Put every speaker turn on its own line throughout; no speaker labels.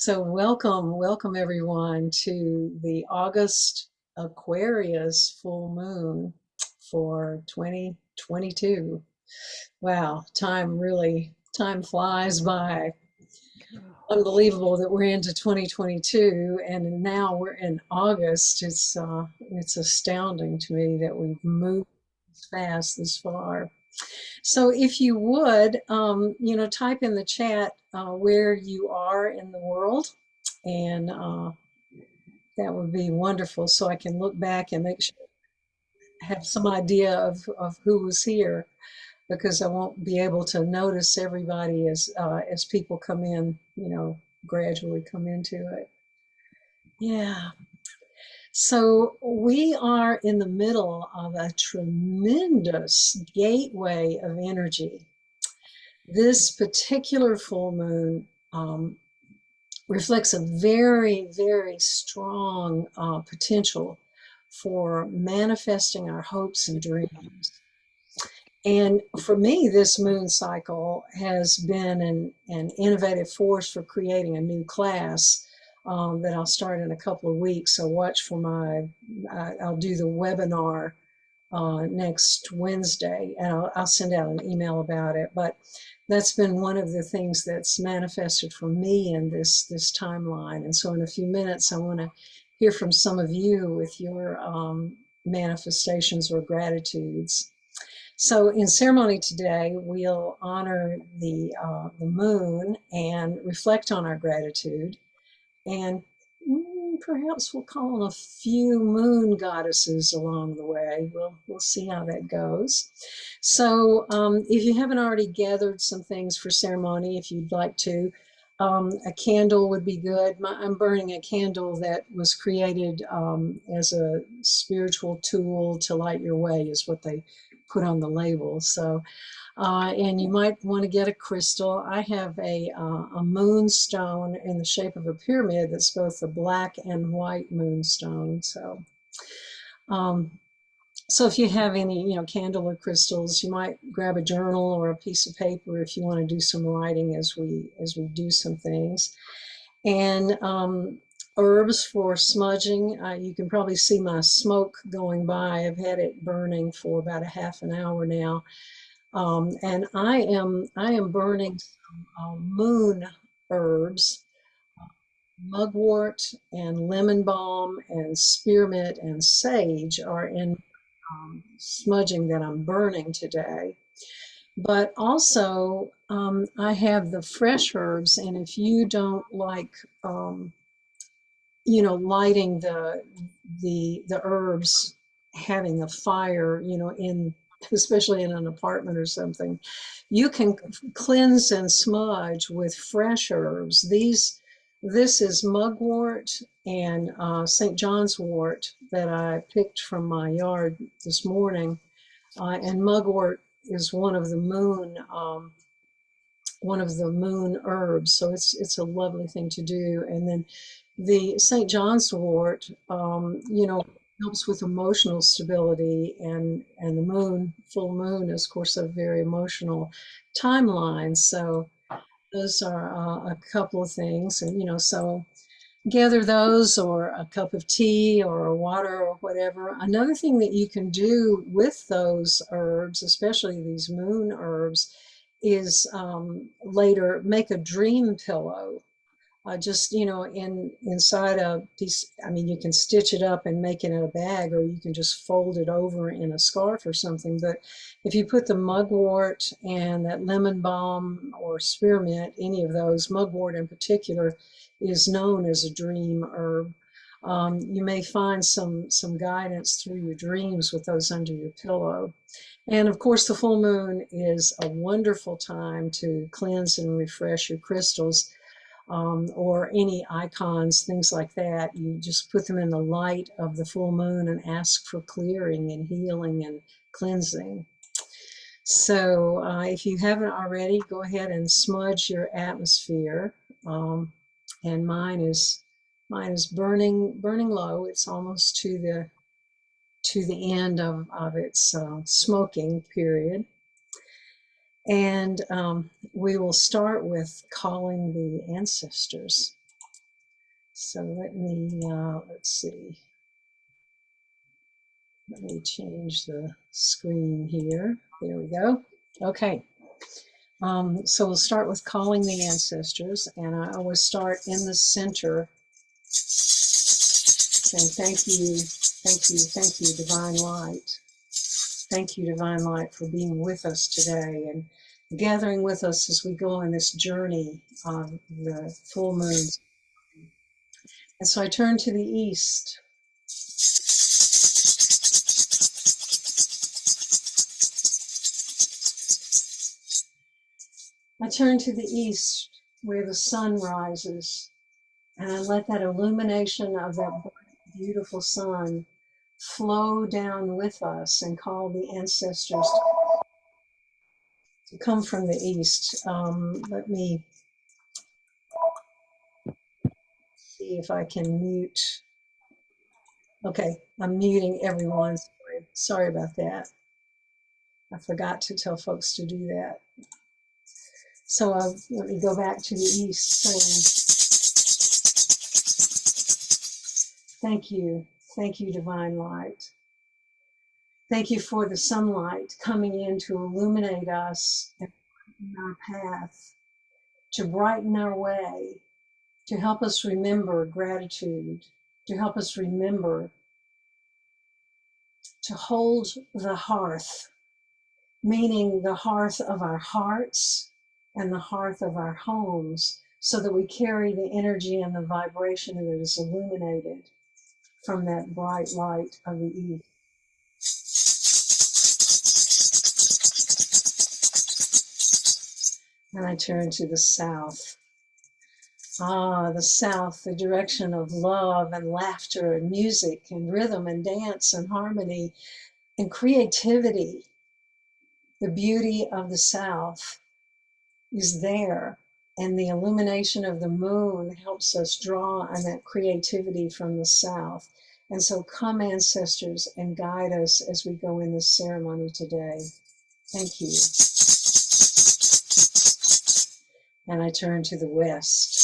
So welcome everyone to the August Aquarius full moon for 2022. Wow, time flies by. Unbelievable that we're into 2022 and now we're in August. It's astounding to me that we've moved this fast this far. So if you would, type in the chat where you are in the world, and that would be wonderful so I can look back and make sure I have some idea of who was here, because I won't be able to notice everybody as people come in, gradually come into it. Yeah. So we are in the middle of a tremendous gateway of energy. This particular full moon reflects a very strong potential for manifesting our hopes and dreams. And for me, this moon cycle has been an innovative force for creating a new class that I'll start in a couple of weeks. So watch for I'll do the webinar next Wednesday, and I'll send out an email about it. But that's been one of the things that's manifested for me in this timeline. And so in a few minutes, I want to hear from some of you with your manifestations or gratitudes. So in ceremony today, we'll honor the moon and reflect on our gratitude, and perhaps we'll call on a few moon goddesses along the way. We'll see how that goes. So if you haven't already gathered some things for ceremony, if you'd like to, a candle would be good. I'm burning a candle that was created as a spiritual tool to light your way, is what they put on the label. So, and you might want to get a crystal. I have a moonstone in the shape of a pyramid that's both a black and white moonstone. So, so if you have any, candle or crystals, you might grab a journal or a piece of paper if you want to do some writing as we do some things. And herbs for smudging. You can probably see my smoke going by. I've had it burning for about a half an hour now. And I am burning some moon herbs. Mugwort and lemon balm and spearmint and sage are in smudging that I'm burning today. But also, I have the fresh herbs, and if you don't like, lighting the herbs, having a fire, especially in an apartment or something, you can cleanse and smudge with fresh herbs. This is mugwort and St. John's wort that I picked from my yard this morning, and mugwort is one of the moon herbs, so it's a lovely thing to do. And then the St. John's wort, helps with emotional stability, and the full moon is, of course, a very emotional timeline. So those are a couple of things, and so gather those, or a cup of tea or water or whatever. Another thing that you can do with those herbs, especially these moon herbs, is later make a dream pillow. Just, inside a piece. I mean, you can stitch it up and make it in a bag, or you can just fold it over in a scarf or something. But if you put the mugwort and that lemon balm or spearmint, any of those, mugwort in particular is known as a dream herb. You may find some guidance through your dreams with those under your pillow. And of course, the full moon is a wonderful time to cleanse and refresh your crystals, or any icons, things like that. You just put them in the light of the full moon and ask for clearing and healing and cleansing. So if you haven't already, go ahead and smudge your atmosphere. And mine is burning low. It's almost to the end of its smoking period. And we will start with calling the ancestors. So let's see. Let me change the screen here. There we go. Okay. So we'll start with calling the ancestors, and I always start in the center, saying thank you, thank you, thank you, divine light. Thank you, divine light, for being with us today and gathering with us as we go on this journey on the full moons. And so I turn to the east. I turn to the east where the sun rises, and I let that illumination of that bright, beautiful sun flow down with us and call the ancestors to come from the east. Let me see if I can mute. Okay, I'm muting everyone. Sorry about that. I forgot to tell folks to do that. So let me go back to the east saying, thank you, divine light. Thank you for the sunlight coming in to illuminate us and brighten our path, to brighten our way, to help us remember gratitude, to help us remember to hold the hearth, meaning the hearth of our hearts and the hearth of our homes, so that we carry the energy and the vibration that is illuminated from that bright light of the east. And I turn to the south. The south, the direction of love and laughter and music and rhythm and dance and harmony and creativity. The beauty of the south is there, and the illumination of the moon helps us draw on that creativity from the south. And so come, ancestors, and guide us as we go in this ceremony today. Thank you. And I turn to the west.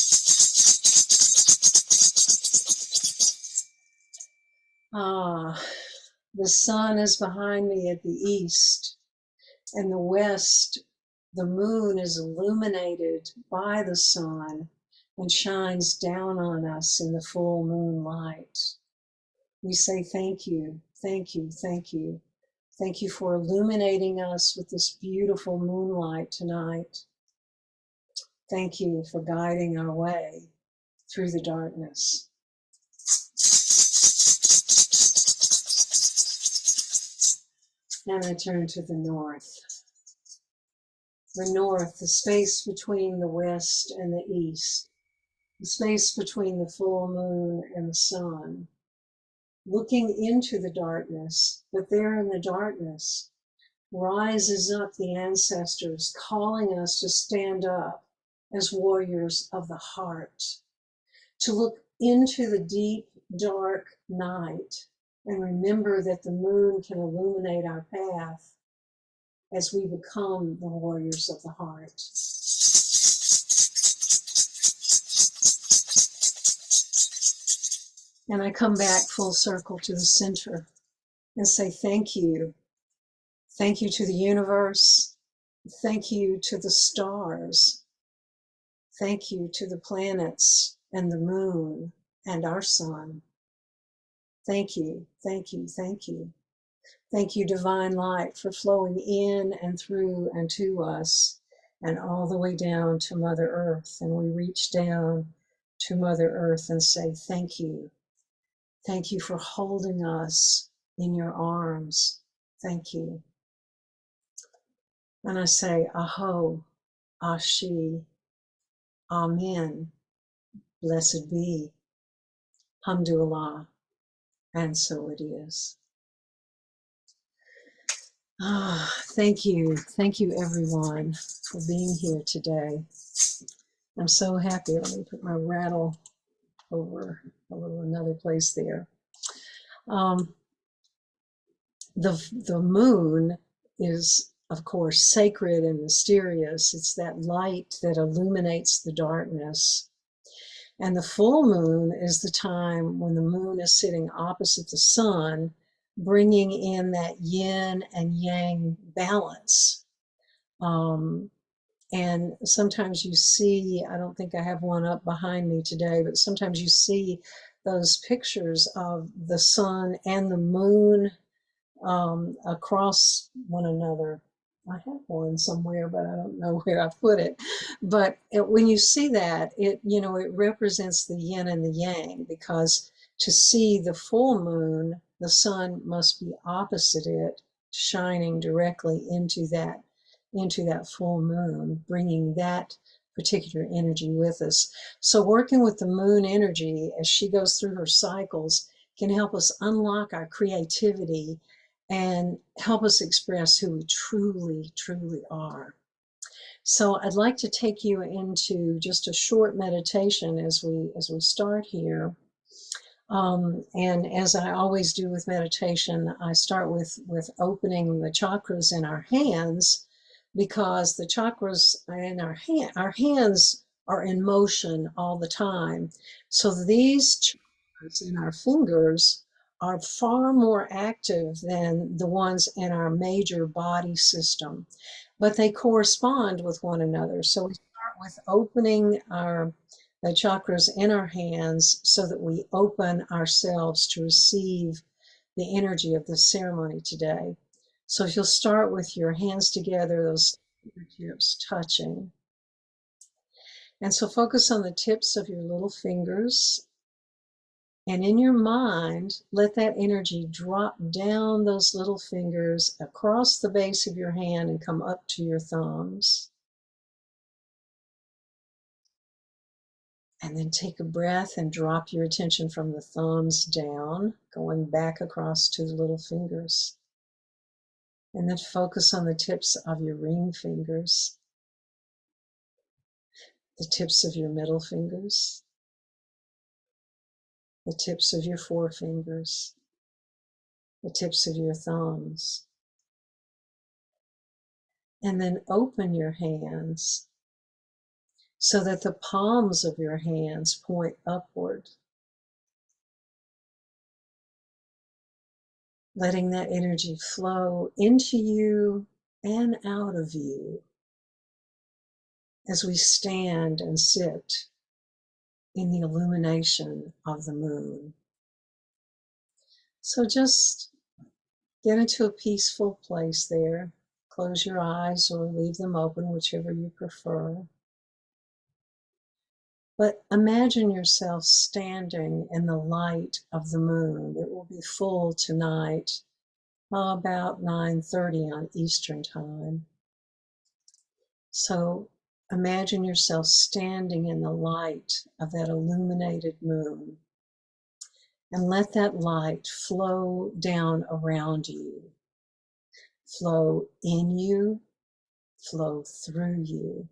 The sun is behind me at the east, and the west, the moon is illuminated by the sun and shines down on us in the full moonlight. We say thank you, thank you, thank you. Thank you for illuminating us with this beautiful moonlight tonight. Thank you for guiding our way through the darkness. And I turn to the north. The north, the space between the west and the east, the space between the full moon and the sun, looking into the darkness, but there in the darkness rises up the ancestors, calling us to stand up as warriors of the heart, to look into the deep, dark night and remember that the moon can illuminate our path as we become the warriors of the heart. And I come back full circle to the center and say thank you. Thank you to the universe. Thank you to the stars. Thank you to the planets and the moon and our sun. Thank you, thank you, thank you. Thank you, divine light, for flowing in and through and to us and all the way down to Mother Earth. And we reach down to Mother Earth and say thank you. Thank you for holding us in your arms. Thank you. And I say, Aho, Ashi, Amen, blessed be, Hamdulillah, and so it is. Thank you everyone for being here today. I'm so happy. Let me put my rattle over a little another place there. The moon is, of course, sacred and mysterious. It's that light that illuminates the darkness. And the full moon is the time when the moon is sitting opposite the sun, bringing in that yin and yang balance. Um, and sometimes you see, I don't think I have one up behind me today, but sometimes you see those pictures of the sun and the moon across one another. I have one somewhere, but I don't know where I put it. But when you see that, it represents the yin and the yang, because to see the full moon, the sun must be opposite it, shining directly into that full moon, bringing that particular energy with us. So working with the moon energy as she goes through her cycles can help us unlock our creativity and help us express who we truly, truly are. So I'd like to take you into just a short meditation as we start here. And as I always do with meditation, I start with opening the chakras in our hands, because the chakras in our hands are in motion all the time. So these chakras in our fingers are far more active than the ones in our major body system, but they correspond with one another. So we start with opening the chakras in our hands so that we open ourselves to receive the energy of this ceremony today. So if you'll start with your hands together, those fingertips touching. And so focus on the tips of your little fingers. And in your mind, let that energy drop down those little fingers across the base of your hand and come up to your thumbs. And then take a breath and drop your attention from the thumbs down, going back across to the little fingers. And then focus on the tips of your ring fingers, the tips of your middle fingers, the tips of your forefingers, the tips of your thumbs. And then open your hands so that the palms of your hands point upward, letting that energy flow into you and out of you as we stand and sit in the illumination of the moon. So just get into a peaceful place there. Close your eyes or leave them open, whichever you prefer. But imagine yourself standing in the light of the moon. It will be full tonight, about 9:30 on Eastern Time. So imagine yourself standing in the light of that illuminated moon, and let that light flow down around you, flow in you, flow through you.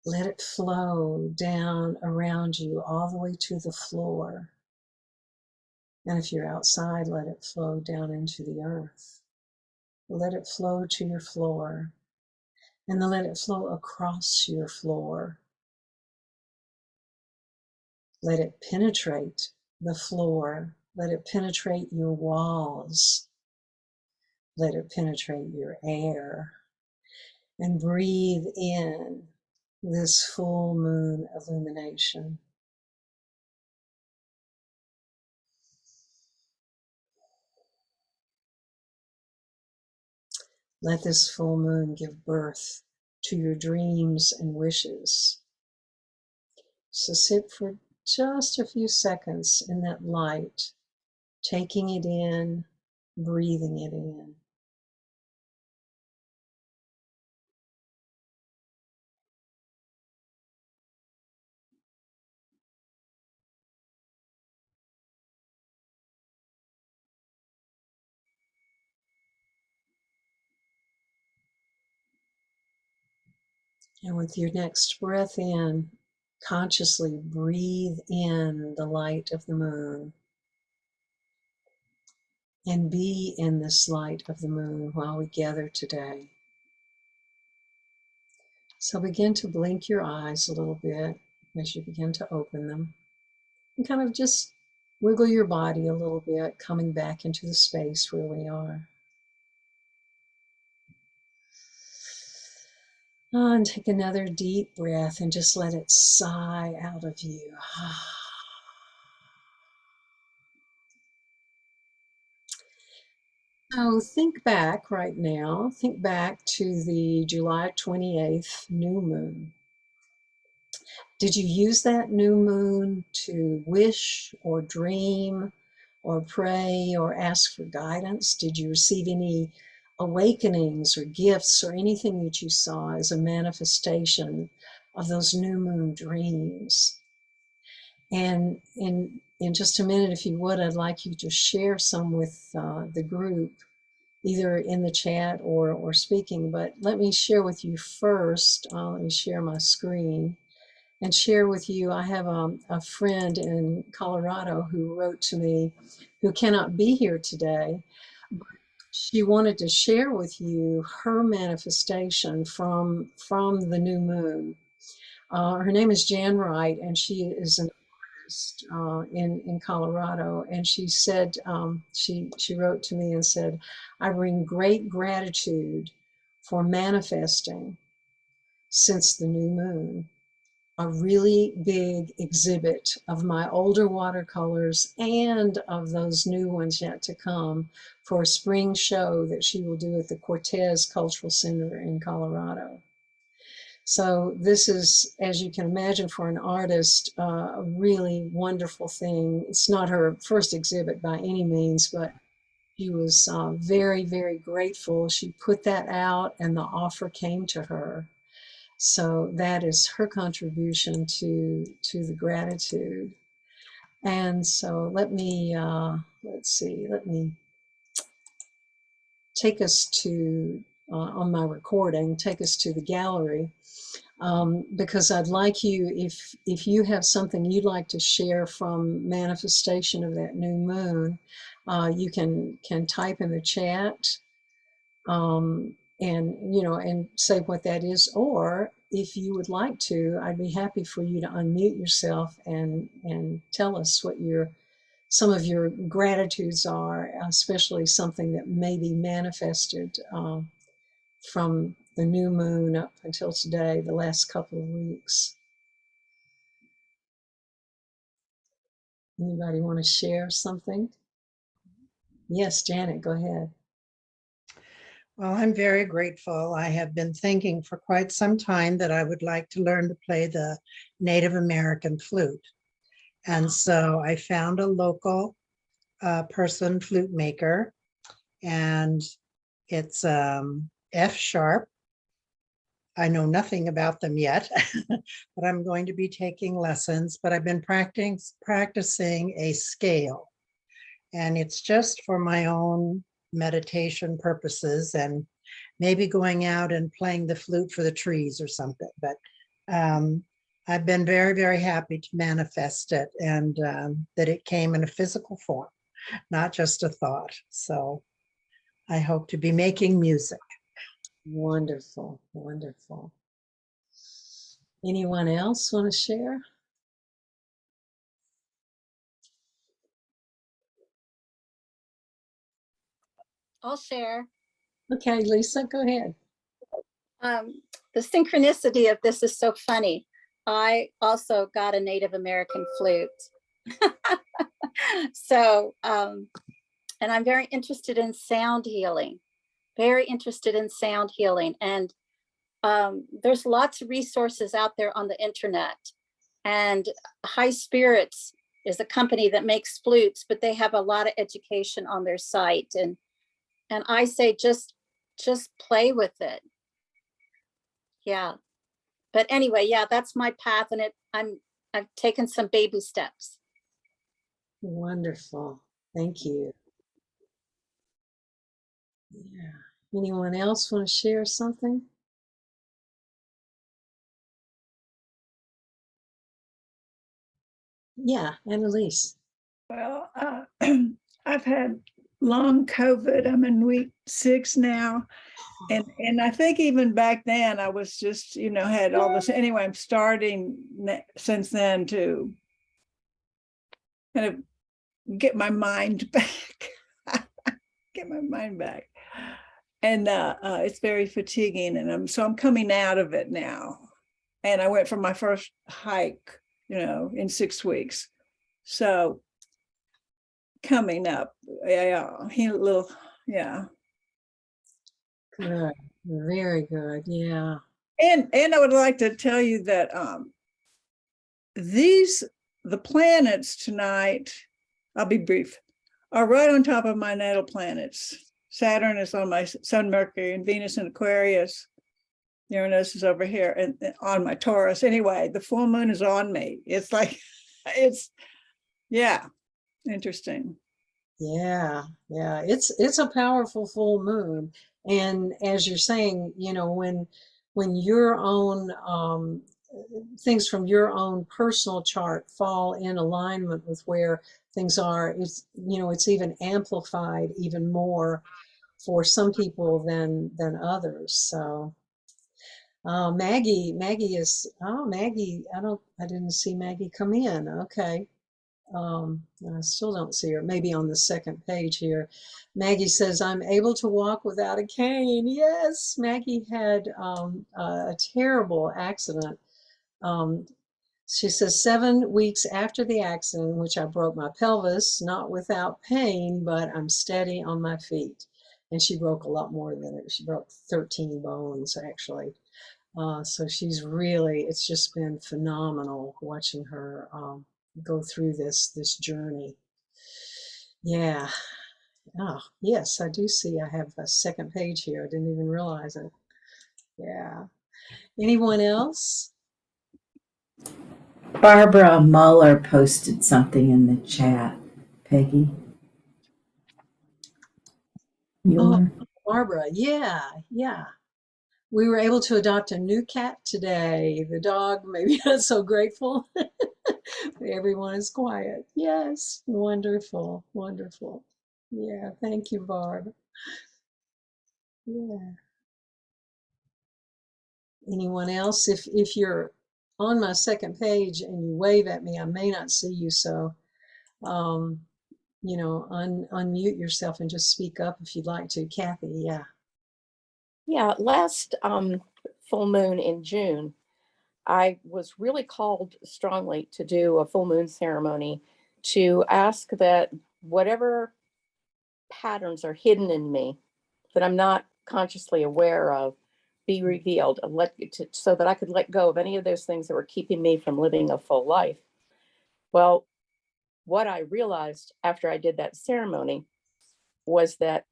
Let it flow down around you all the way to the floor. And if you're outside, let it flow down into the earth. Let it flow to your floor, and then let it flow across your floor. Let it penetrate the floor. Let it penetrate your walls. Let it penetrate your air. And breathe in this full moon illumination. Let this full moon give birth to your dreams and wishes. So sit for just a few seconds in that light, taking it in, breathing it in. And with your next breath in, consciously breathe in the light of the moon, and be in this light of the moon while we gather today. So begin to blink your eyes a little bit. as you begin to open them. And kind of just wiggle your body a little bit, coming back into the space where we are. And take another deep breath and just let it sigh out of you. So think back right now, think back to the July 28th new moon. Did you use that new moon to wish or dream or pray or ask for guidance? Did you receive any awakenings or gifts or anything that you saw as a manifestation of those new moon dreams? And in just a minute, if you would, I'd like you to share some with the group, either in the chat or speaking. But let me share with you first. Let me share my screen and share with you. I have a friend in Colorado who wrote to me, who cannot be here today. She wanted to share with you her manifestation from the new moon. Her name is Jan Wright, and she is an artist in Colorado. And she said, she wrote to me and said, I bring great gratitude for manifesting since the new moon. A really big exhibit of my older watercolors and of those new ones yet to come for a spring show that she will do at the Cortez Cultural Center in Colorado. So this is, as you can imagine, for an artist, a really wonderful thing. It's not her first exhibit by any means, but she was very, very grateful. She put that out and the offer came to her. So that is her contribution to the gratitude. And so let me, let's see, let me take us to, on my recording, take us to the gallery. Because I'd like you, if you have something you'd like to share from manifestation of that new moon, you can type in the chat, and and say what that is. Or if you would like to, I'd be happy for you to unmute yourself and tell us what some of your gratitudes are, especially something that may be manifested from the new moon up until today, the last couple of weeks. Anybody want to share something? Yes, Janet, go ahead.
Well, I'm very grateful. I have been thinking for quite some time that I would like to learn to play the Native American flute. And so I found a local person, flute maker, and it's F sharp. I know nothing about them yet, but I'm going to be taking lessons. But I've been practicing a scale, and it's just for my own meditation purposes and maybe going out and playing the flute for the trees or something. But I've been very, very happy to manifest it, and that it came in a physical form, not just a thought. So I hope to be making music.
Wonderful, wonderful. Anyone else want to share?
I'll share.
Okay, Lisa, go ahead.
The synchronicity of this is so funny. I also got a Native American flute. So, and I'm very interested in sound healing, very interested in sound healing. And there's lots of resources out there on the internet. And High Spirits is a company that makes flutes, but they have a lot of education on their site. And I say, just play with it. Yeah. But anyway, yeah, that's my path, and I've taken some baby steps.
Wonderful. Thank you. Yeah. Anyone else want to share something? Yeah, Annalise.
Well, I've had long COVID. I'm in week 6 now. And I think even back then I was just, had all this. Anyway, I'm starting since then to kind of get my mind back, get my mind back. And it's very fatiguing. And I'm coming out of it now. And I went for my first hike, in 6 weeks. So coming up, yeah, yeah.
Good. Very good. Yeah.
And I would like to tell you that the planets tonight, I'll be brief, are right on top of my natal planets. Saturn is on my Sun, Mercury, and Venus in Aquarius. Uranus is over here and on my Taurus. Anyway, the full moon is on me. It's like, yeah, interesting.
Yeah. Yeah. It's a powerful full moon. And as you're saying, when your own things from your own personal chart fall in alignment with where things are, it's even amplified even more for some people than others. So Maggie Maggie, I didn't see Maggie come in. Okay. I still don't see her, maybe on the second page here. Maggie says, I'm able to walk without a cane. Yes, Maggie had a terrible accident. She says 7 weeks after the accident, in which I broke my pelvis, not without pain, but I'm steady on my feet. And she broke a lot more than it. She broke 13 bones, actually. So it's just been phenomenal watching her go through this journey. Yeah. Oh, yes, I do see I have a second page here. I didn't even realize it. Yeah. Anyone else?
Barbara Muller posted something in the chat. Peggy
Oh,
Mueller.
Barbara. Yeah. Yeah. We were able to adopt a new cat today. The dog, maybe not so grateful. Everyone is quiet. Yes. Wonderful. Wonderful. Yeah. Thank you, Barb. Yeah. Anyone else? If you're on my second page and you wave at me, I may not see you. So, unmute yourself and just speak up if you'd like to. Kathy, yeah.
Yeah, last full moon in June, I was really called strongly to do a full moon ceremony to ask that whatever patterns are hidden in me that I'm not consciously aware of be revealed and so that I could let go of any of those things that were keeping me from living a full life. Well, what I realized after I did that ceremony was that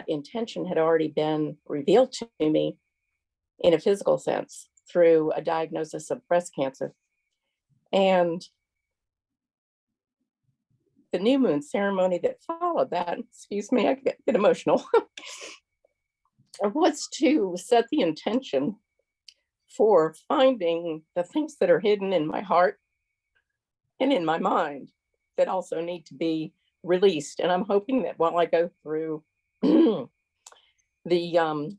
intention had already been revealed to me in a physical sense through a diagnosis of breast cancer. And the new moon ceremony that followed that, excuse me, I get emotional, was to set the intention for finding the things that are hidden in my heart and in my mind that also need to be released. And I'm hoping that while I go through the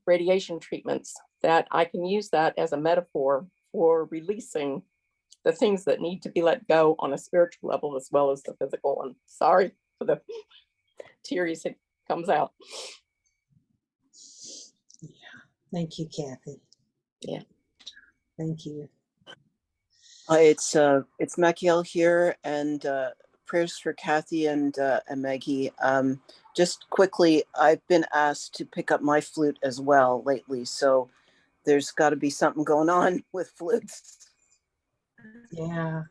radiation treatments, that I can use that as a metaphor for releasing the things that need to be let go on a spiritual level as well as the physical. And sorry for the tears, it comes out.
Yeah. Thank you, Kathy.
Yeah.
Thank you.
It's Machiel here, and prayers for Kathy and Maggie. Just quickly, I've been asked to pick up my flute as well lately, so there's got to be something going on with flutes.
Yeah.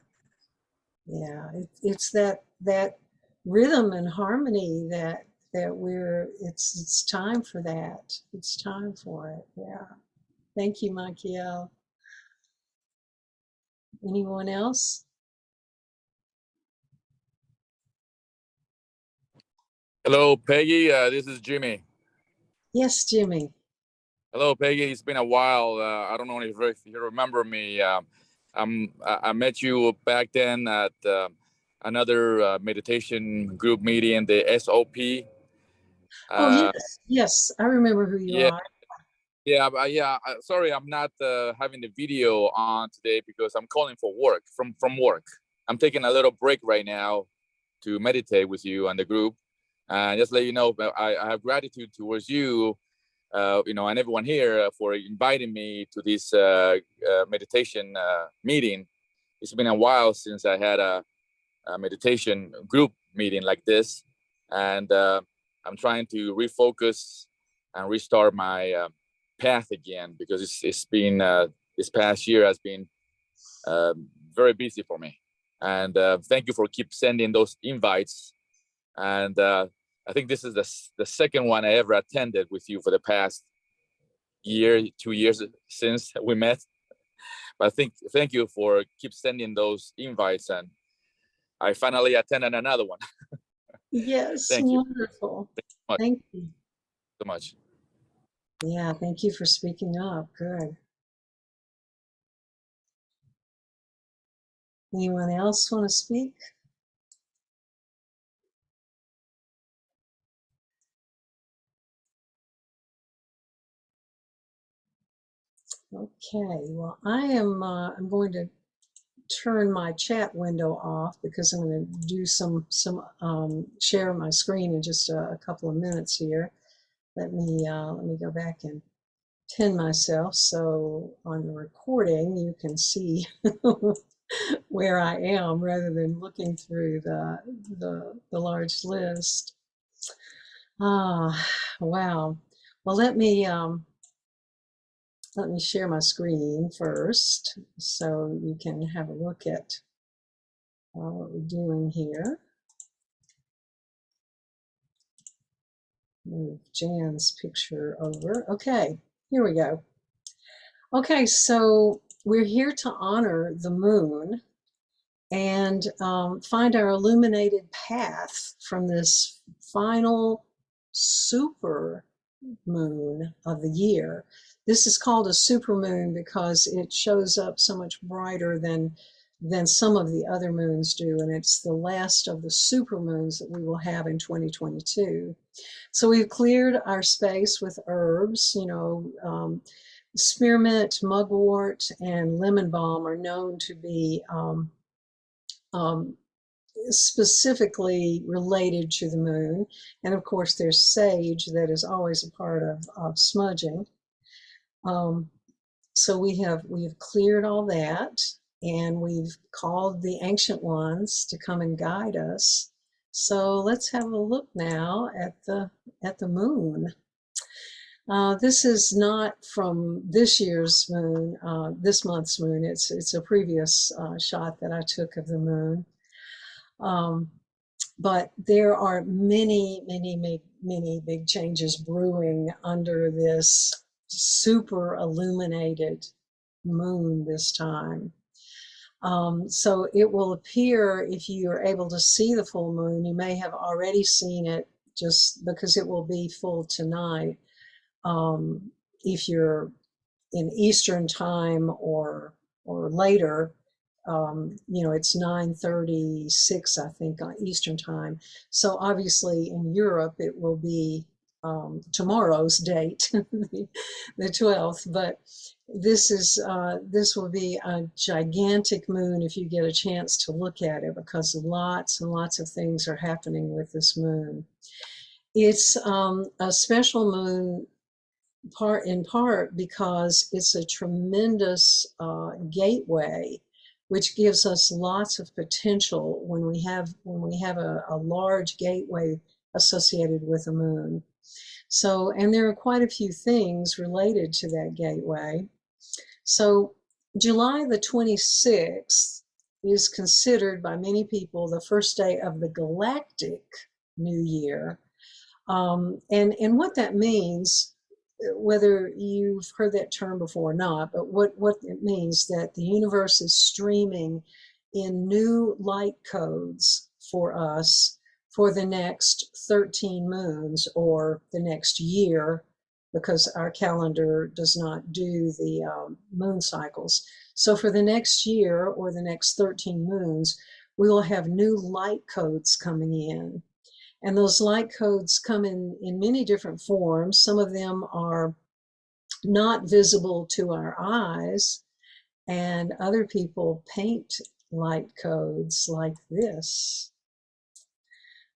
Yeah. It's that rhythm and harmony that it's time for that. It's time for it. Yeah. Thank you, Machiel. Anyone else?
Hello, Peggy. This is Jimmy.
Yes, Jimmy.
Hello, Peggy. It's been a while. I don't know if you remember me. I met you back then at another meditation group meeting, the SOP.
Oh,
Uh,
yes, yes, I remember who you
yeah,
are.
yeah, yeah. Sorry, I'm not having the video on today because I'm calling for work from work. I'm taking a little break right now to meditate with you and the group, and just let you know, I have gratitude towards you, and everyone here for inviting me to this meditation meeting. It's been a while since I had a meditation group meeting like this, and I'm trying to refocus and restart my path again because it's been this past year has been uh, very busy for me. And thank you for keep sending those invites. And I think this is the second one I ever attended with you for the past year, 2 years since we met. But I think thank you for keep sending those invites, and I finally attended another one.
Yes,
Thank you
wonderful.
so much.
Thank you.
So much.
Yeah, thank you for speaking up. Good. Anyone else want to speak? Okay, well, I'm going to turn my chat window off because I'm going to do share my screen in just a couple of minutes here. Let me go back and pin myself so on the recording you can see where I am rather than looking through the large list. Ah, wow. Well, let me share my screen first so you can have a look at what we're doing here. Move Jan's picture over. Okay, here we go. Okay, so we're here to honor the moon and find our illuminated path from this final super moon of the year. This is called a supermoon because it shows up so much brighter than some of the other moons do, and it's the last of the supermoons that we will have in 2022. So we've cleared our space with herbs, spearmint, mugwort, and lemon balm are known to be um, specifically related to the moon. And of course, there's sage that is always a part of smudging. Um, so we have cleared all that, and we've called the ancient ones to come and guide us. So let's have a look now at the moon. This is not from this year's moon, this month's moon. It's a previous shot that I took of the moon. But there are many big changes brewing under this super illuminated moon this time. So it will appear, if you are able to see the full moon, you may have already seen it just because it will be full tonight. If you're in Eastern time or later, it's 9:36, I think, on Eastern time. So obviously in Europe it will be tomorrow's date, the 12th. But this will be a gigantic moon if you get a chance to look at it, because lots and lots of things are happening with this moon. It's a special moon in part because it's a tremendous gateway, which gives us lots of potential when we have a large gateway associated with the moon. So, and there are quite a few things related to that gateway. So July the 26th is considered by many people the first day of the galactic new year. And what that means, whether you've heard that term before or not, but what it means that the universe is streaming in new light codes for us for the next 13 moons or the next year, because our calendar does not do the moon cycles. So for the next year or the next 13 moons, we will have new light codes coming in. And those light codes come in many different forms. Some of them are not visible to our eyes, and other people paint light codes like this.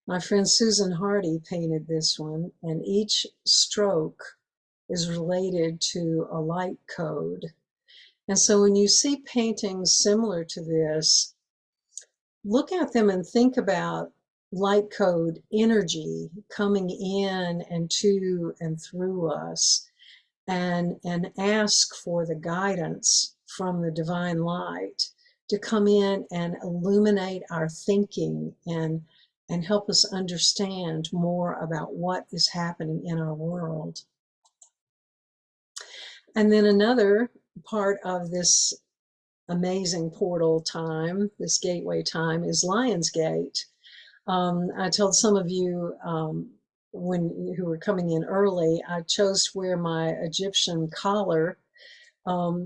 My friend Susan Hardy painted this one, and each stroke is related to a light code. And so when you see paintings similar to this, look at them and think about light code energy coming in and to and through us, and ask for the guidance from the divine light to come in and illuminate our thinking and help us understand more about what is happening in our world. And then another part of this amazing portal time, this gateway time, is Lionsgate. I told some of you who were coming in early, I chose to wear my Egyptian collar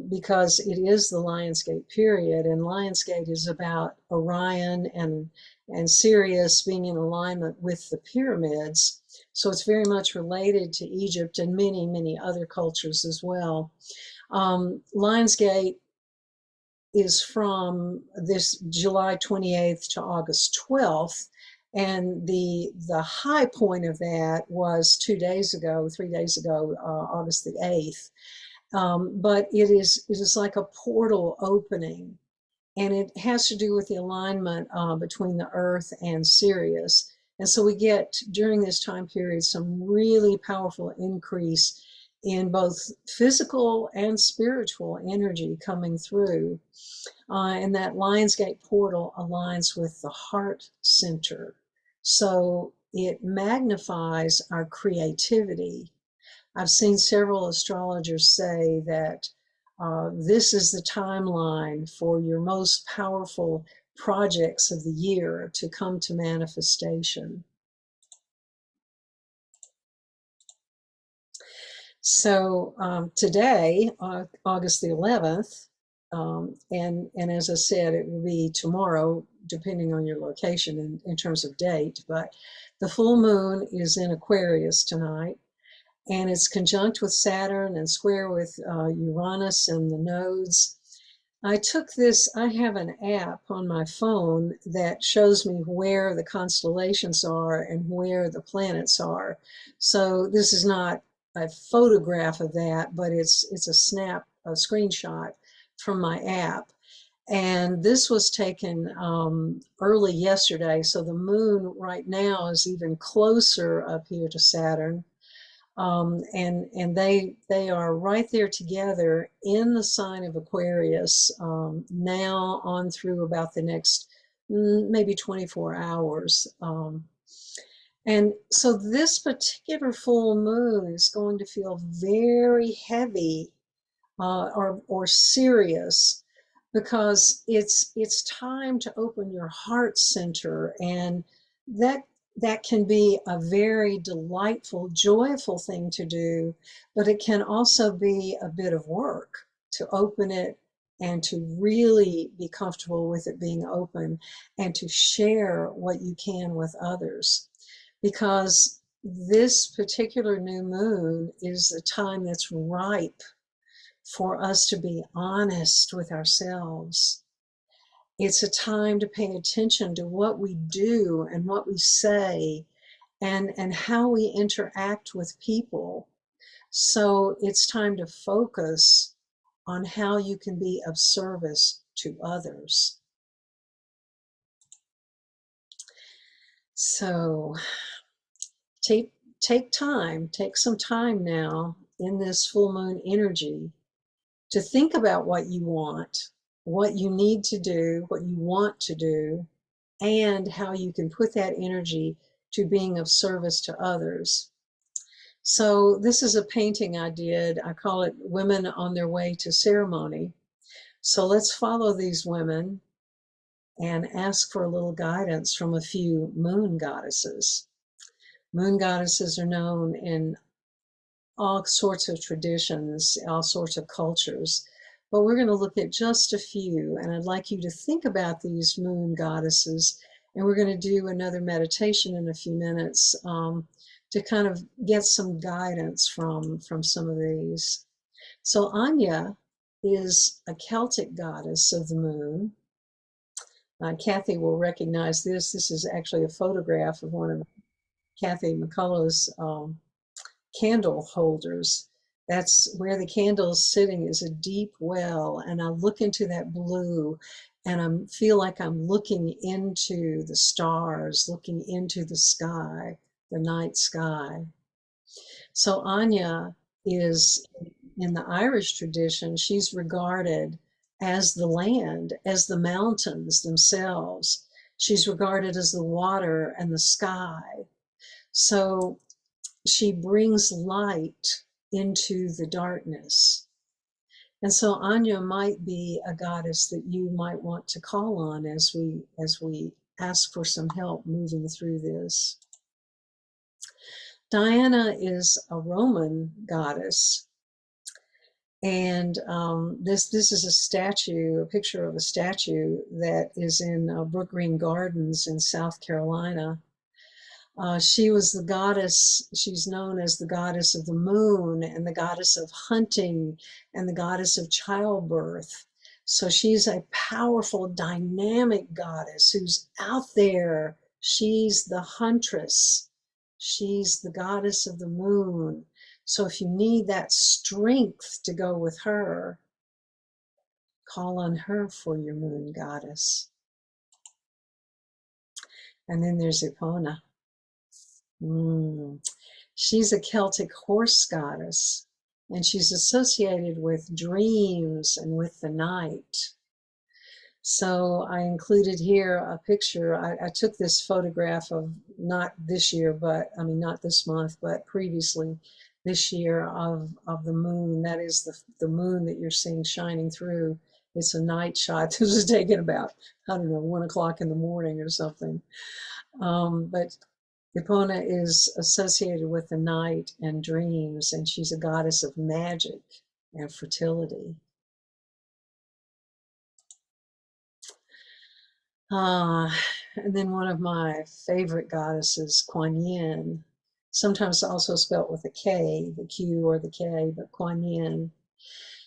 because it is the Lionsgate period, and Lionsgate is about Orion and Sirius being in alignment with the pyramids. So it's very much related to Egypt and many, many other cultures as well. Lionsgate is from this July 28th to August 12th. And the high point of that was 3 days ago, August the 8th. But it is like a portal opening, and it has to do with the alignment between the Earth and Sirius. And so we get, during this time period, some really powerful increase in both physical and spiritual energy coming through. And that Lionsgate portal aligns with the heart center. So it magnifies our creativity. I've seen several astrologers say that this is the timeline for your most powerful projects of the year to come to manifestation. So today, August the 11th, and as I said, it will be tomorrow, depending on your location in terms of date, but the full moon is in Aquarius tonight, and it's conjunct with Saturn and square with Uranus and the nodes. I have an app on my phone that shows me where the constellations are and where the planets are. So this is not a photograph of that, but it's a screenshot from my app. And this was taken early yesterday. So the moon right now is even closer up here to Saturn. And they are right there together in the sign of Aquarius now on through about the next maybe 24 hours. And so this particular full moon is going to feel very heavy or serious, because it's time to open your heart center, and that can be a very delightful, joyful thing to do, but it can also be a bit of work to open it and to really be comfortable with it being open and to share what you can with others. Because this particular new moon is the time that's ripe for us to be honest with ourselves. It's a time to pay attention to what we do and what we say and how we interact with people. So it's time to focus on how you can be of service to others. So take some time now in this full moon energy to think about what you want, what you need to do, what you want to do, and how you can put that energy to being of service to others. So this is a painting I did. I call it Women on Their Way to Ceremony. So let's follow these women and ask for a little guidance from a few moon goddesses. Moon goddesses are known in all sorts of traditions, all sorts of cultures, but we're going to look at just a few, and I'd like you to think about these moon goddesses And we're going to do another meditation in a few minutes to kind of get some guidance from some of these. So Anya is a Celtic goddess of the moon. Kathy will recognize this. This is actually a photograph of one of Kathy McCullough's candle holders. That's where the candle is sitting, is a deep well, and I look into that blue and I feel like I'm looking into the stars, looking into the sky, the night sky. So Anya is, in the Irish tradition, she's regarded as the land, as the mountains themselves. She's regarded as the water and the sky. So she brings light into the darkness. And so Anya might be a goddess that you might want to call on as we ask for some help moving through this. Diana is a Roman goddess, and this is a statue, a picture of a statue that is in Brook Green Gardens in South Carolina. She was the goddess, she's known as the goddess of the moon and the goddess of hunting and the goddess of childbirth. So she's a powerful, dynamic goddess who's out there. She's the huntress. She's the goddess of the moon. So if you need that strength to go with her, call on her for your moon goddess. And then there's Epona. She's a Celtic horse goddess, and she's associated with dreams and with the night. So I included here a picture. I took this photograph of, not this year, but I mean, not this month, but previously this year, of the moon. That is the moon that you're seeing shining through. It's a night shot. This was taken about, I don't know, 1 o'clock in the morning or something. But Epona is associated with the night and dreams, and she's a goddess of magic and fertility. And then one of my favorite goddesses, Kuan Yin, sometimes also spelt with a K, the Q or the K, but Kuan Yin.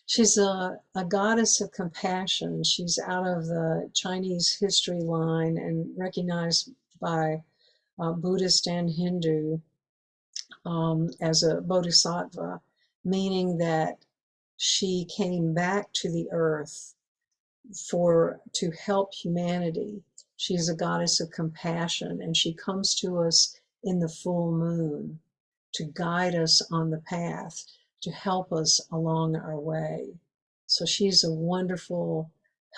She's a goddess of compassion. She's out of the Chinese history line and recognized by Buddhist and Hindu as a bodhisattva, meaning that she came back to the earth to help humanity. She's a goddess of compassion, and she comes to us in the full moon to guide us on the path, to help us along our way. So she's a wonderful,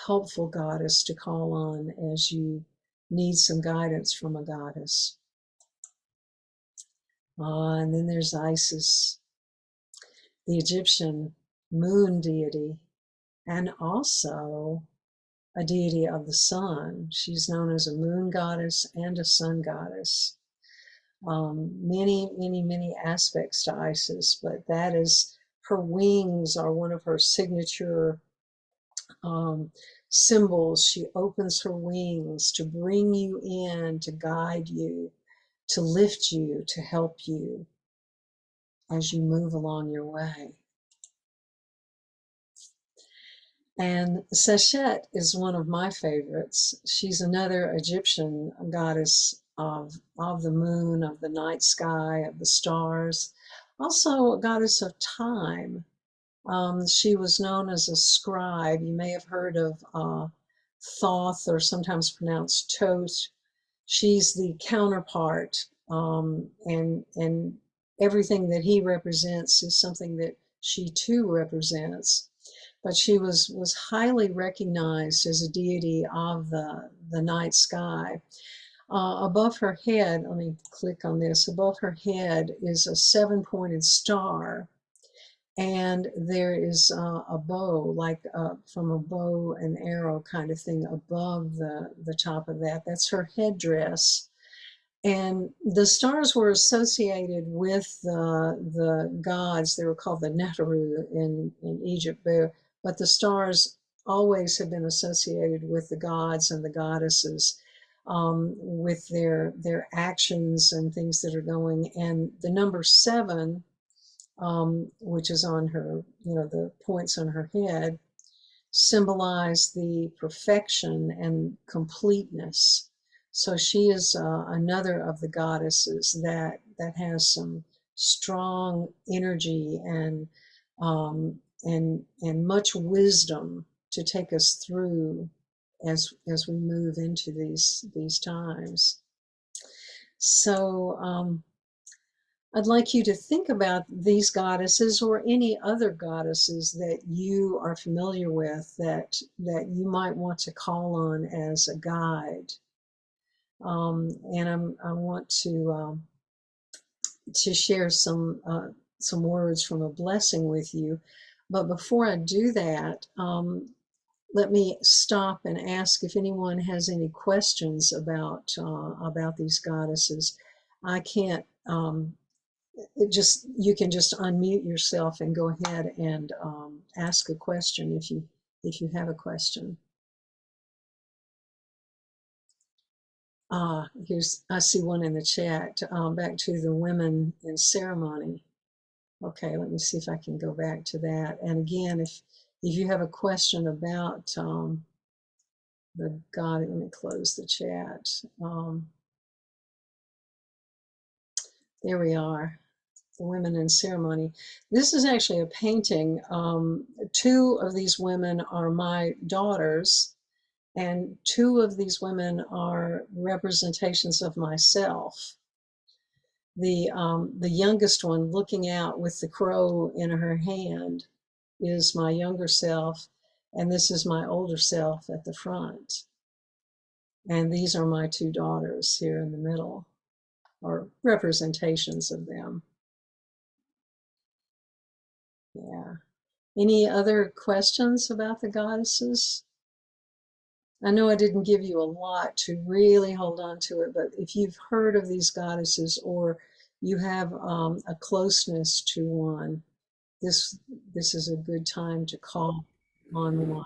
helpful goddess to call on as you need some guidance from a goddess. And then there's Isis, the Egyptian moon deity, and also a deity of the sun. She's known as a moon goddess and a sun goddess. Many aspects to Isis, but that is, her wings are one of her signature symbols. She opens her wings to bring you in, to guide you, to lift you, to help you as you move along your way. And Seshet is one of my favorites. She's another Egyptian goddess of the moon, of the night sky, of the stars. Also a goddess of time. She was known as a scribe. You may have heard of Thoth, or sometimes pronounced Thoth. She's the counterpart, and everything that he represents is something that she too represents. But she was highly recognized as a deity of the night sky. Above her head, let me click on this, above her head is a 7-pointed star, and there is a bow, like from a bow and arrow kind of thing above the top of that. That's her headdress. And the stars were associated with the gods. They were called the Neteru in Egypt, but the stars always have been associated with the gods and the goddesses. with their actions and things that are going. And the number 7, which is on her, the points on her head, symbolize the perfection and completeness. So she is another of the goddesses that has some strong energy and much wisdom to take us through as we move into these times. So I'd like you to think about these goddesses or any other goddesses that you are familiar with that you might want to call on as a guide. And I want to share some words from a blessing with you. But before I do that, let me stop and ask if anyone has any questions about these goddesses. I can't. You can just unmute yourself and go ahead and ask a question if you have a question. I see one in the chat. Back to the women in ceremony. Okay, let me see if I can go back to that. And again, if you have a question about the god, let me close the chat. There we are. The women in ceremony. This is actually a painting. 2 of these women are my daughters, and 2 of these women are representations of myself. The youngest one looking out with the crow in her hand is my younger self, and this is my older self at the front. And these are my 2 daughters here in the middle, or representations of them. Yeah. Any other questions about the goddesses? I know I didn't give you a lot to really hold on to it, but if you've heard of these goddesses or you have a closeness to one, this is a good time to call on one.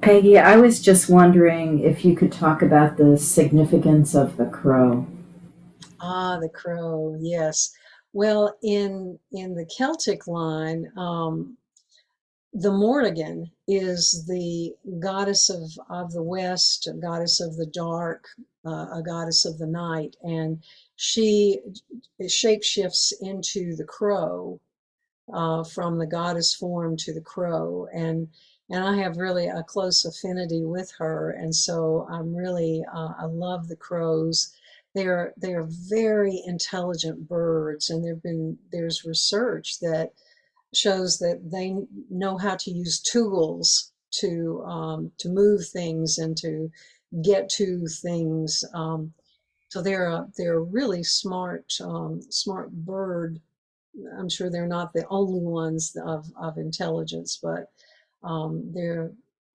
Peggy, I was just wondering if you could talk about the significance of the crow.
Ah, the crow, yes. Well, in the Celtic line, the Morrigan is the goddess of the West, a goddess of the dark, a goddess of the night, and she shapeshifts into the crow, from the goddess form to the crow, and I have really a close affinity with her, and so I'm really I love the crows. They are very intelligent birds, and there's research that shows that they know how to use tools to move things and to get to things. So they're a really smart bird. I'm sure they're not the only ones of intelligence, but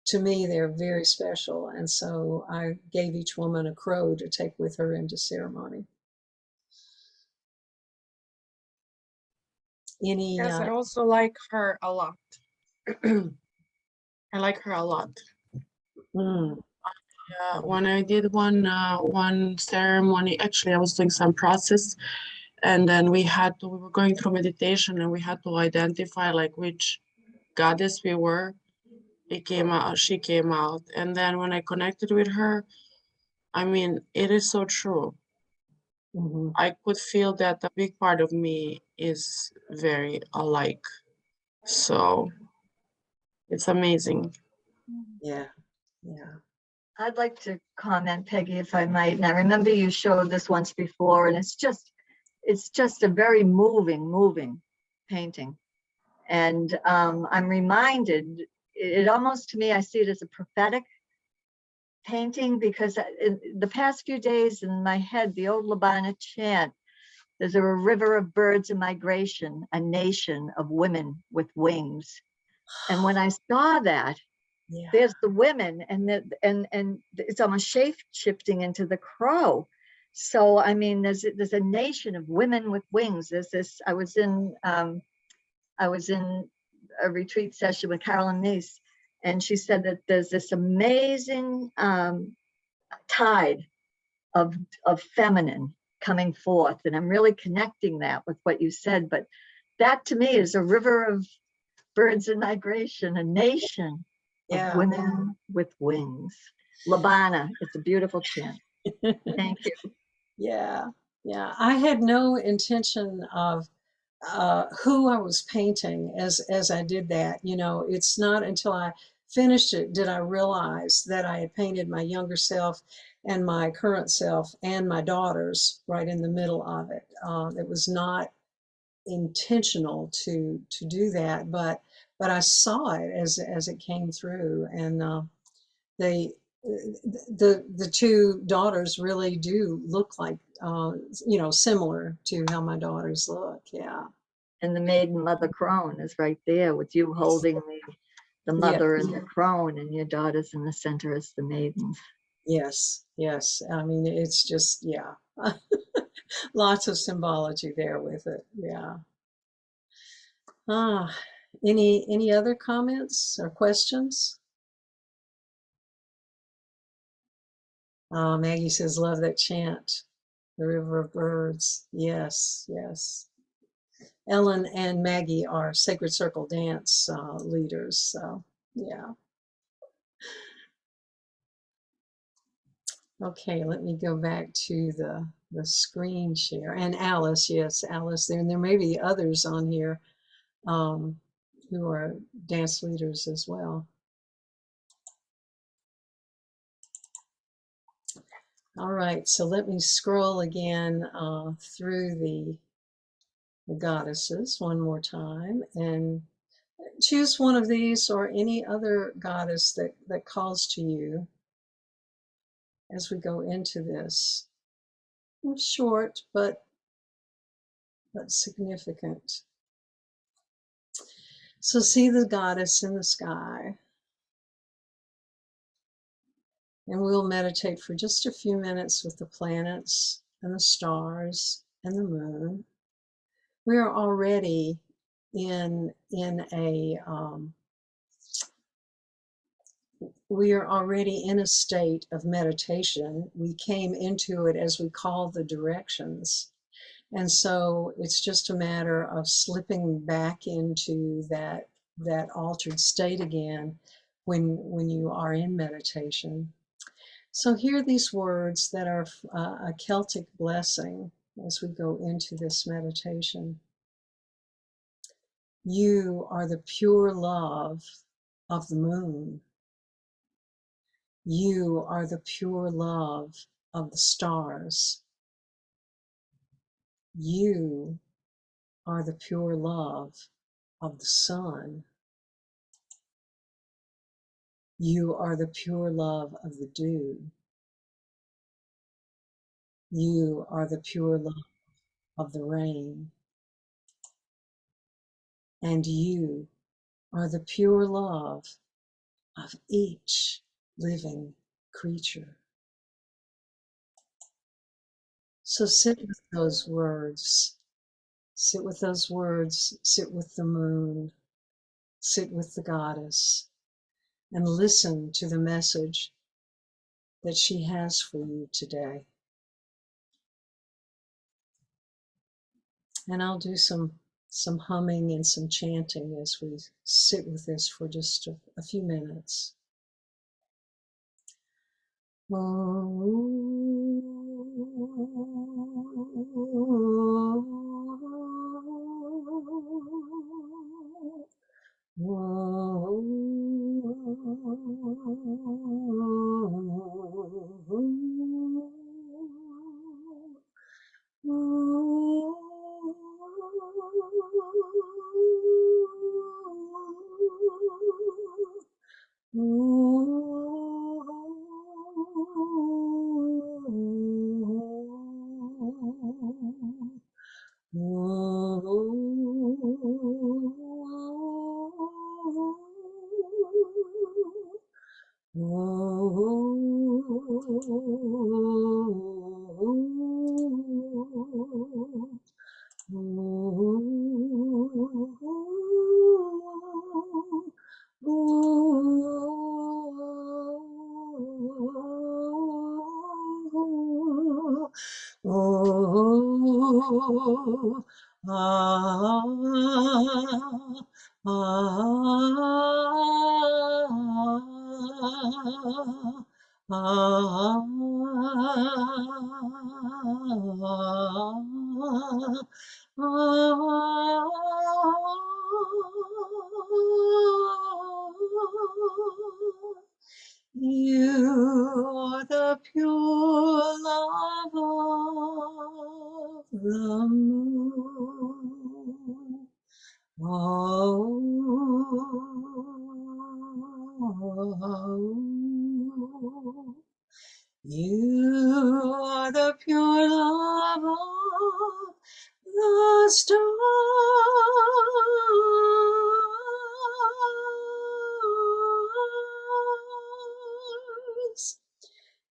to me they're very special. And so I gave each woman a crow to take with her into ceremony. Any
Yes, I also like her a lot. I like her a lot. When I did one ceremony, actually I was doing some process, and then we were going through meditation, and we had to identify like which goddess we were. She came out, and then when I connected with her, I mean, it is so true. I could feel that a big part of me is very alike. So it's amazing.
Yeah.
I'd like to comment, Peggy, if I might. And I remember you showed this once before, and it's just a very moving painting. And I'm reminded, it almost, to me, I see it as a prophetic painting, because in the past few days in my head, the old Labana chant, there's a river of birds in migration, a nation of women with wings. And when I saw that, there's the women, and it's almost shape-shifting into the crow. So I mean, there's a nation of women with wings. There's this. I was in a retreat session with Carolyn Neese, And she said that there's this amazing tide of feminine coming forth. And I'm really connecting that with what you said. But that to me is a river of birds in migration, a nation of women with wings. Labana, it's a beautiful chant. Thank you.
Yeah, yeah. I had no intention of who I was painting as I did that. You know, it's not until I finished it did I realize that I had painted my younger self and my current self and my daughters right in the middle of it. It was not intentional to do that, but I saw it as it came through, and they the two daughters really do look like you know, similar to how my daughters look. Yeah.
And the maiden mother crone is right there with you holding the
Yeah.
mother and the crone, and your daughter's in the center as the maidens.
Yes, yes. I mean, it's just, yeah. Lots of symbology there with it. Yeah. Ah, any other comments or questions? Maggie says, love that chant. The River of Birds. Yes, yes. Ellen and Maggie are Sacred Circle dance leaders. So, yeah. Okay, let me go back to the screen share. And Alice, yes, Alice there. And there may be others on here who are dance leaders as well. All right, so let me scroll again through the goddesses one more time and choose one of these or any other goddess that calls to you as we go into this. Short, but significant. So see the goddess in the sky. And we'll meditate for just a few minutes with the planets and the stars and the moon. We are already in a we are already in a state of meditation. We came into it as we call the directions. And so it's just a matter of slipping back into that altered state again when you are in meditation. So hear these words that are a Celtic blessing as we go into this meditation. You are the pure love of the moon. You are the pure love of the stars. You are the pure love of the sun. You are the pure love of the dew. You are the pure love of the rain. And you are the pure love of each living creature. So sit with those words. Sit with those words. Sit with the moon. Sit with the goddess. And listen to the message that she has for you today. And I'll do some humming and some chanting as we sit with this for just a few minutes. ah, ah, you are the pure love of the moon. Oh, you are the pure love of the stars.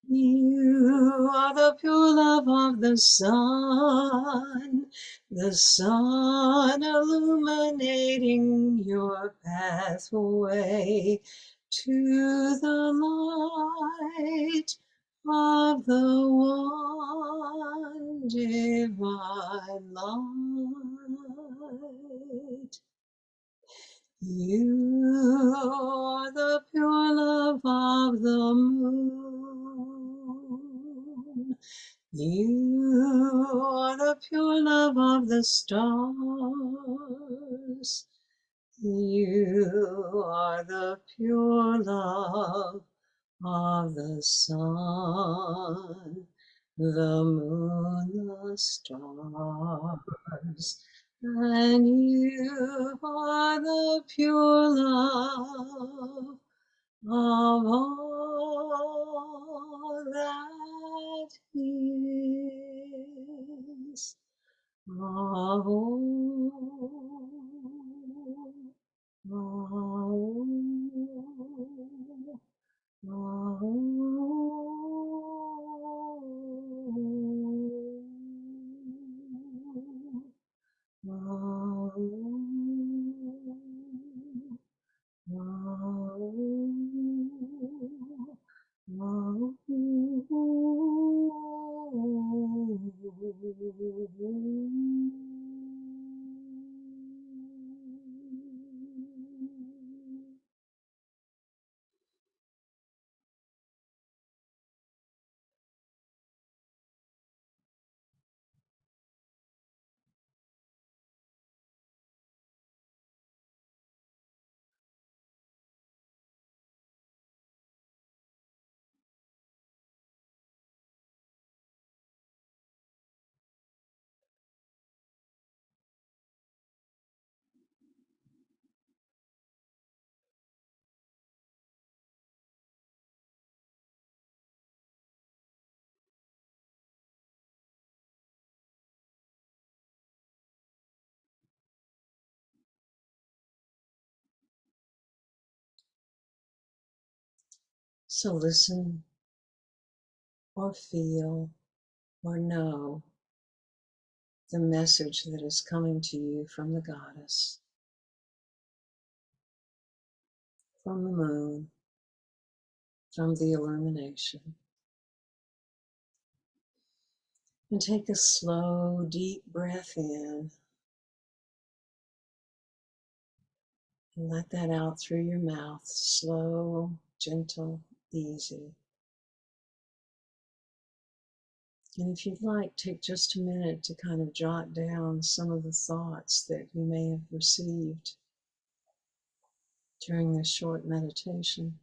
You are the pure love of the sun illuminating your pathway to the light of the one divine light. You are the pure love of the moon. You are the pure love of the stars. You are the pure love of the sun, the moon, the stars. And you are the pure love of all that is. Oh, so listen or feel or know the message that is coming to you from the goddess, from the moon, from the illumination. And take a slow, deep breath in and let that out through your mouth. Slow, gentle, easy. And if you'd like, take just a minute to kind of jot down some of the thoughts that you may have received during this short meditation.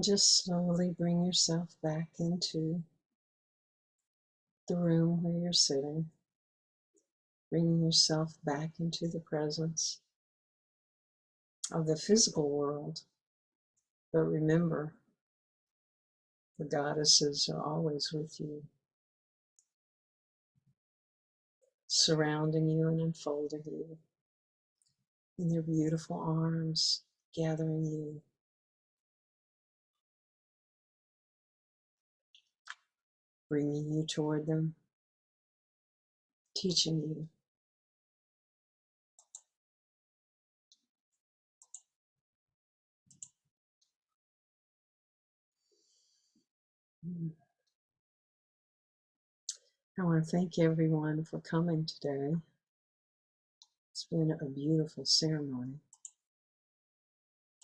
Just slowly bring yourself back into the room where you're sitting, bringing yourself back into the presence of the physical world. But remember, the goddesses are always with you, surrounding you and enfolding you in their beautiful arms, gathering you, bringing you toward them, teaching you. I want to thank everyone for coming today. It's been a beautiful ceremony.